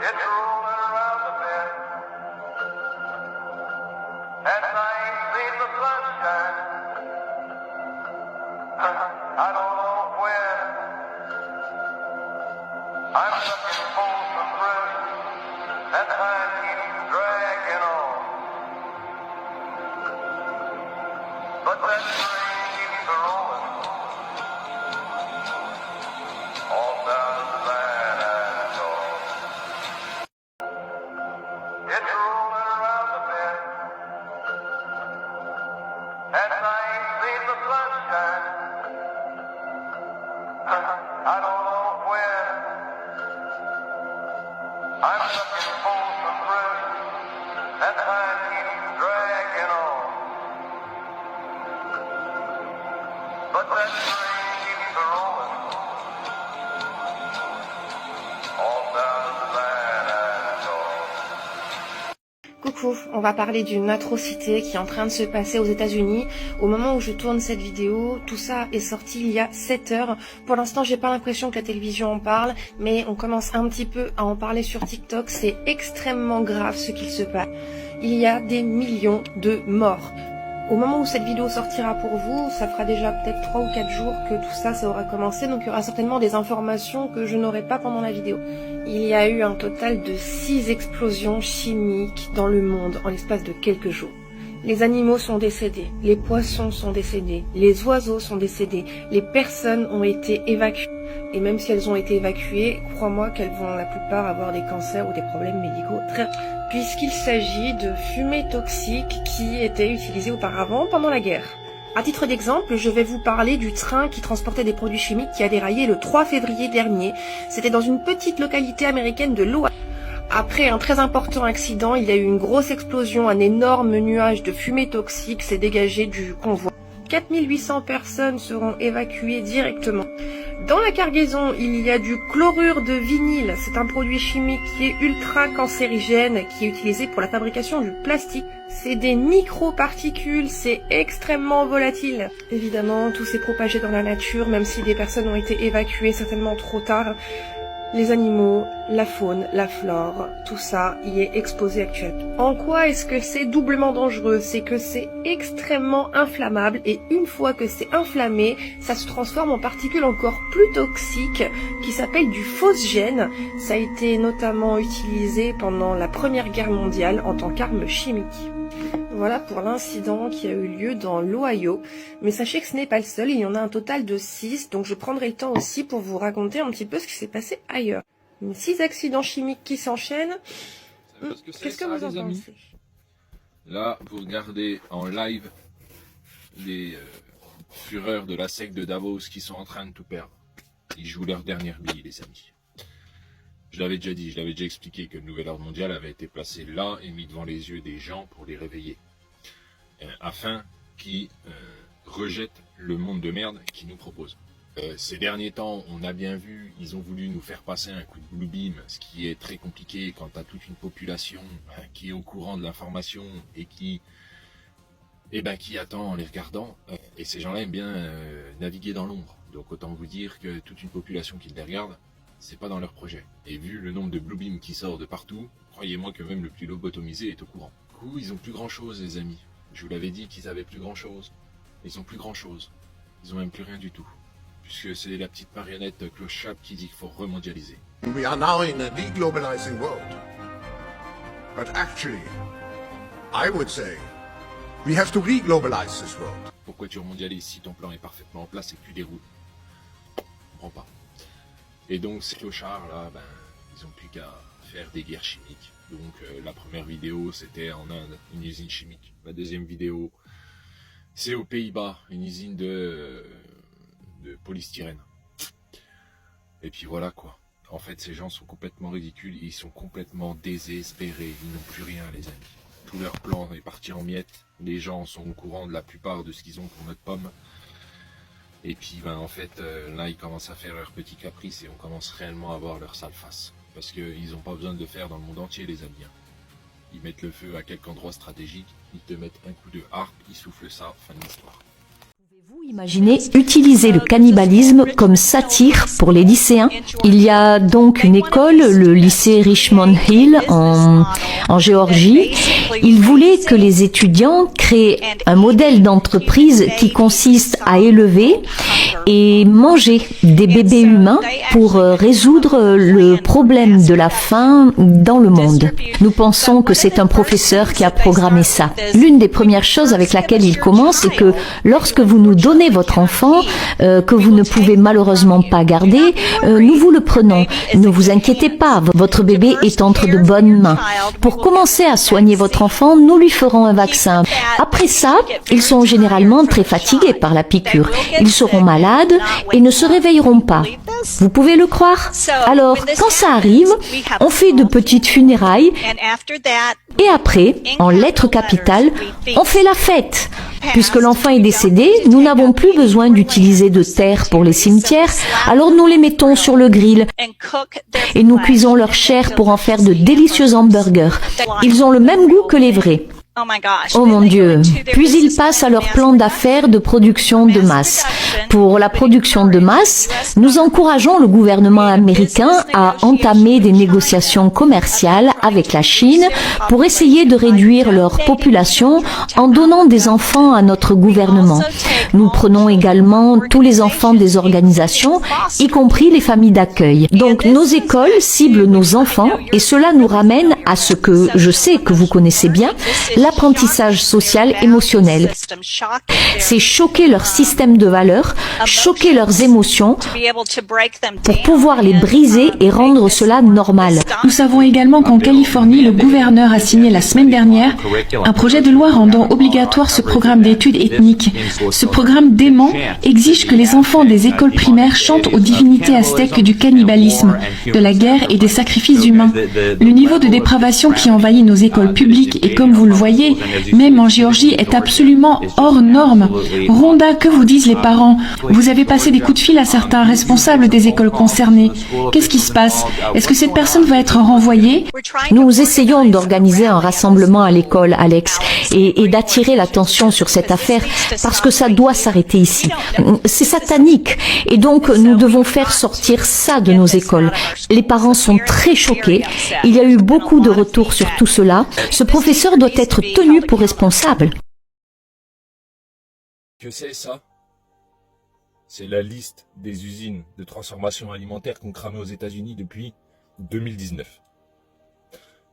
It's rolling around the bend, and I ain't seen the sunshine. I don't know when. I'm stuck in Folsom Prison, and time keeps dragging on. But that train keeps rolling, all down the line I saw. It's rolling around the bend, and I ain't seen the sunshine. I don't know when. I'm stuck in Folsom Prison, and time keeps dragging on. But that train keeps rolling, all down the line I saw. Coucou, on va parler d'une atrocité qui est en train de se passer aux États-Unis. Au moment où je tourne cette vidéo, tout ça est sorti il y a 7 heures. Pour l'instant, j'ai pas l'impression que la télévision en parle, mais on commence un petit peu à en parler sur TikTok. C'est extrêmement grave ce qu'il se passe. Il y a des millions de morts. Au moment où cette vidéo sortira pour vous, ça fera déjà peut-être 3 ou 4 jours que tout ça aura commencé, donc il y aura certainement des informations que je n'aurai pas pendant la vidéo. Il y a eu un total de 6 explosions chimiques dans le monde en l'espace de quelques jours. Les animaux sont décédés, les poissons sont décédés, les oiseaux sont décédés, les personnes ont été évacuées. Et même si elles ont été évacuées, crois-moi qu'elles vont la plupart avoir des cancers ou des problèmes médicaux très... Puisqu'il s'agit de fumée toxique qui était utilisée auparavant pendant la guerre. À titre d'exemple, je vais vous parler du train qui transportait des produits chimiques qui a déraillé le 3 février dernier. C'était dans une petite localité américaine de l'Ohio. Après un très important accident, il y a eu une grosse explosion, un énorme nuage de fumée toxique s'est dégagé du convoi. 4800 personnes seront évacuées directement. Dans la cargaison, il y a du chlorure de vinyle. C'est un produit chimique qui est ultra cancérigène, qui est utilisé pour la fabrication du plastique. C'est des microparticules, c'est extrêmement volatile. Évidemment, tout s'est propagé dans la nature, même si des personnes ont été évacuées certainement trop tard. Les animaux, la faune, la flore, tout ça y est exposé actuellement. En quoi est-ce que c'est doublement dangereux? C'est que c'est extrêmement inflammable et une fois que c'est inflammé, ça se transforme en particules encore plus toxiques qui s'appellent du phosgène. Ça a été notamment utilisé pendant la Première Guerre mondiale en tant qu'arme chimique. Voilà pour l'incident qui a eu lieu dans l'Ohio. Mais sachez que ce n'est pas le seul, il y en a un total de 6, donc je prendrai le temps aussi pour vous raconter un petit peu ce qui s'est passé ailleurs. 6 accidents chimiques qui s'enchaînent. Qu'est-ce que vous en pensez? Là, vous regardez en live les fureurs de la secte de Davos qui sont en train de tout perdre. Ils jouent leur dernière bille, les amis. Je l'avais déjà dit, je l'avais déjà expliqué que le nouvel ordre mondial avait été placé là et mis devant les yeux des gens pour les réveiller. Afin qu'ils rejettent le monde de merde qu'ils nous proposent. Ces derniers temps, on a bien vu, ils ont voulu nous faire passer un coup de blue beam, ce qui est très compliqué quand à toute une population qui est au courant de l'information et qui attend en les regardant. Et ces gens-là aiment bien naviguer dans l'ombre. Donc autant vous dire que toute une population qui les regarde, c'est pas dans leur projet. Et vu le nombre de Bluebeam qui sort de partout, croyez-moi que même le plus lobotomisé est au courant. Du coup, ils ont plus grand chose, les amis. Je vous l'avais dit qu'ils avaient plus grand chose. Ils ont plus grand chose. Ils ont même plus rien du tout. Puisque c'est la petite marionnette cloche-chape qui dit qu'il faut remondialiser. We are now in a deglobalizing world. But actually, I would say, we have to reglobalize this world. Pourquoi tu remondialises si ton plan est parfaitement en place et que tu déroules? Je comprends pas. Et donc ces clochards là, ils ont plus qu'à faire des guerres chimiques. Donc la première vidéo c'était en Inde, une usine chimique. La deuxième vidéo c'est aux Pays-Bas, une usine de polystyrène. Et puis voilà quoi. En fait ces gens sont complètement ridicules, ils sont complètement désespérés, ils n'ont plus rien les amis. Tout leur plan est parti en miettes, les gens sont au courant de la plupart de ce qu'ils ont pour notre pomme. Et puis en fait là ils commencent à faire leurs petits caprices et on commence réellement à voir leur sale face. Parce qu'ils n'ont pas besoin de le faire dans le monde entier les amis. Ils mettent le feu à quelque endroit stratégique, ils te mettent un coup de harpe, ils soufflent ça, fin de l'histoire. Pouvez-vous Imaginez utiliser le cannibalisme comme satire pour les lycéens. Il y a donc une école, le lycée Richmond Hill en Géorgie. Il voulait que les étudiants créent un modèle d'entreprise qui consiste à élever et manger des bébés humains pour résoudre le problème de la faim dans le monde. Nous pensons que c'est un professeur qui a programmé ça. L'une des premières choses avec laquelle il commence, c'est que lorsque vous nous donnez votre enfant, que vous ne pouvez malheureusement pas garder, nous vous le prenons. Ne vous inquiétez pas, votre bébé est entre de bonnes mains. Pour commencer à soigner votre enfant, nous lui ferons un vaccin. Après ça, ils sont généralement très fatigués par la piqûre. Ils seront malades et ne se réveilleront pas. Vous pouvez le croire? Alors, quand ça arrive, on fait de petites funérailles et après, en lettres capitales, on fait la fête. Puisque l'enfant est décédé, nous n'avons plus besoin d'utiliser de terre pour les cimetières, alors nous les mettons sur le grill et nous cuisons leur chair pour en faire de délicieux hamburgers. Ils ont le même goût que les vrais. Oh mon Dieu. Puis ils passent à leur plan d'affaires de production de masse. Pour la production de masse, nous encourageons le gouvernement américain à entamer des négociations commerciales avec la Chine pour essayer de réduire leur population en donnant des enfants à notre gouvernement. Nous prenons également tous les enfants des organisations, y compris les familles d'accueil. Donc nos écoles ciblent nos enfants et cela nous ramène à ce que je sais que vous connaissez bien, l'apprentissage social émotionnel. C'est choquer leur système de valeurs, choquer leurs émotions pour pouvoir les briser et rendre cela normal. Nous savons également qu'en Californie, le gouverneur a signé la semaine dernière un projet de loi rendant obligatoire ce programme d'études ethniques. Ce programme dément exige que les enfants des écoles primaires chantent aux divinités aztèques du cannibalisme, de la guerre et des sacrifices humains. Le niveau de dépravation qui envahit nos écoles publiques et comme vous le voyez, même en Géorgie, est absolument hors norme. Rhonda, que vous disent les parents? Vous avez passé des coups de fil à certains responsables des écoles concernées. Qu'est-ce qui se passe? Est-ce que cette personne va être renvoyée? Nous essayons d'organiser un rassemblement à l'école, Alex, et d'attirer l'attention sur cette affaire parce que ça doit s'arrêter ici. C'est satanique et donc nous devons faire sortir ça de nos écoles. Les parents sont très choqués. Il y a eu beaucoup de retours sur tout cela. Ce professeur doit être tenu pour responsable. Que c'est ça? C'est la liste des usines de transformation alimentaire qu'on cramait aux États-Unis depuis 2019.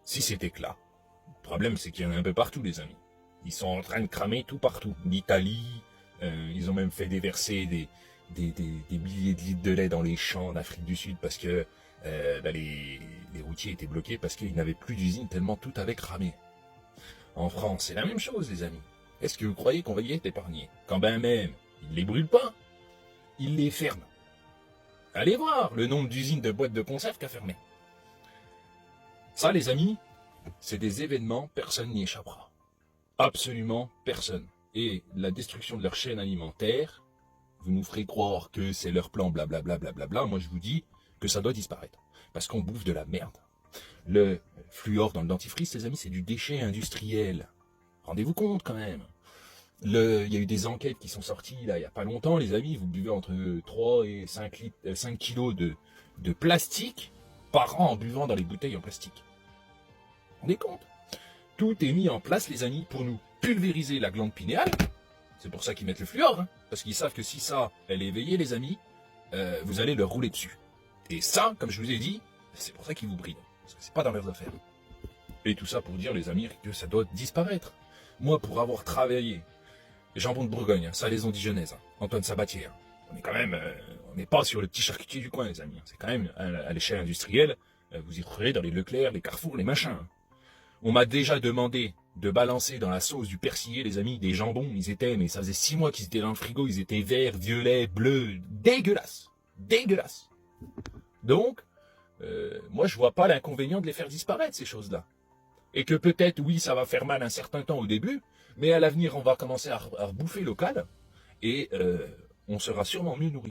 Si c'était que là. Le problème, c'est qu'il y en a un peu partout, les amis. Ils sont en train de cramer tout partout. L'Italie, ils ont même fait déverser des milliers de litres de lait dans les champs en Afrique du Sud parce que les routiers étaient bloqués parce qu'ils n'avaient plus d'usine tellement tout avait cramé. En France, c'est la même chose, les amis. Est-ce que vous croyez qu'on va y être épargné? Quand ben même, ils les brûlent pas, ils les ferment. Allez voir le nombre d'usines de boîtes de conserve qu'a fermé. Ça, les amis, c'est des événements, personne n'y échappera. Absolument personne. Et la destruction de leur chaîne alimentaire, vous nous ferez croire que c'est leur plan blablabla, blablabla. Moi, je vous dis que ça doit disparaître. Parce qu'on bouffe de la merde. Le fluor dans le dentifrice, les amis, c'est du déchet industriel. Rendez-vous compte quand même. Il y a eu des enquêtes qui sont sorties là il n'y a pas longtemps, les amis. Vous buvez entre 3 et 5 kilos de plastique par an en buvant dans les bouteilles en plastique. Vous vous rendez compte? Tout est mis en place, les amis, pour nous pulvériser la glande pinéale. C'est pour ça qu'ils mettent le fluor, hein, parce qu'ils savent que si ça, elle est éveillée, les amis, vous allez leur rouler dessus. Et ça, comme je vous ai dit, c'est pour ça qu'ils vous brident. Parce que c'est pas dans leurs affaires. Et tout ça pour dire, les amis, que ça doit disparaître. Moi, pour avoir travaillé, les jambons de Bourgogne, hein, salaison dijonnaise, hein, Antoine Sabatier, hein, on est quand même, on n'est pas sur le petit charcutier du coin, les amis. Hein, c'est quand même, à l'échelle industrielle, vous y trouverez dans les Leclerc, les Carrefour, les machins. Hein. On m'a déjà demandé de balancer dans la sauce du persillé, les amis, des jambons. Ils étaient, mais ça faisait 6 mois qu'ils étaient dans le frigo. Ils étaient verts, violets, bleus, dégueulasses. Dégueulasses. Donc, moi, je vois pas l'inconvénient de les faire disparaître, ces choses-là. Et que peut-être, oui, ça va faire mal un certain temps au début, mais à l'avenir, on va commencer à bouffer local et on sera sûrement mieux nourris.